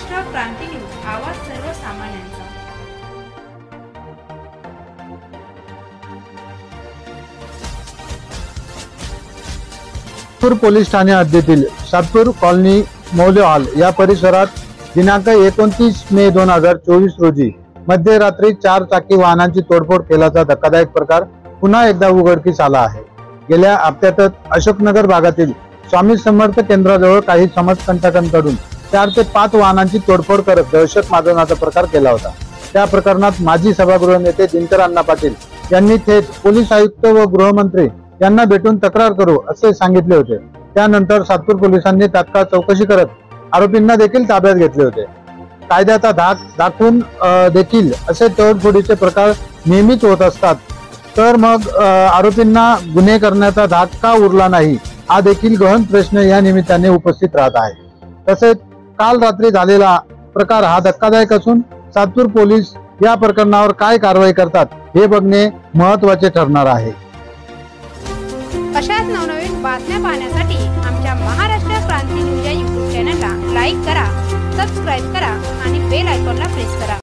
महाराष्ट्र क्रांती news, आवाज सर्वसामान्यांचा। Satpur police Thane हद्दीतील सातपूर कॉलनी मौल्य हॉल या परिसरात दिनांक 29 मे 2024 रोजी मध्यरात्री 4 चाकी वाहनांची तोडफोड केल्याचा धक्कादायक प्रकार पुन्हा एकदा उघडकीस आला आहे। गेल्या हप्त्यातच अशोकनगर भागातील स्वामी समर्थ केंद्राजवळ काही समाजकंटकांकडून 4 ते 5 वाहनांची तोडफोड करत दहशत माजवण्याचा प्रकार केला होता। त्या प्रकरणात माजी सभागृह नेते दिनकर अण्णा पाटील यांनी थेट पोलीस आयुक्त व गृहमंत्री यांना भेटून तक्रार करू असे सांगितले होते। त्यानंतर सातपूर पोलिसांनी तात्काळ चौकशी करत आरोपींना देखील ताब्यात घेतले होते। कायद्याचा धाक दाखवून देखील असे तोडफोडीचे प्रकार नेहमीच होत असतात, तर मग आरोपींना गुन्हे करण्याचा धाक का उरला नाही हा देखील गहन प्रश्न या निमित्ताने उपस्थित राहत आहे। तसेच काल रात्री झालेला प्रकार हा धक्कादायक असून सातपूर पोलीस या प्रकरणावर काय कारवाई करतात हे बघणे महत्त्वाचे ठरणार आहे। अशाच नवनवीन बातम्या पाहण्यासाठी आमच्या महाराष्ट्र क्रांती न्यूज या YouTube चॅनलला लाईक करा, सबस्क्राईब करा आणि बेल आयकॉनला प्रेस करा।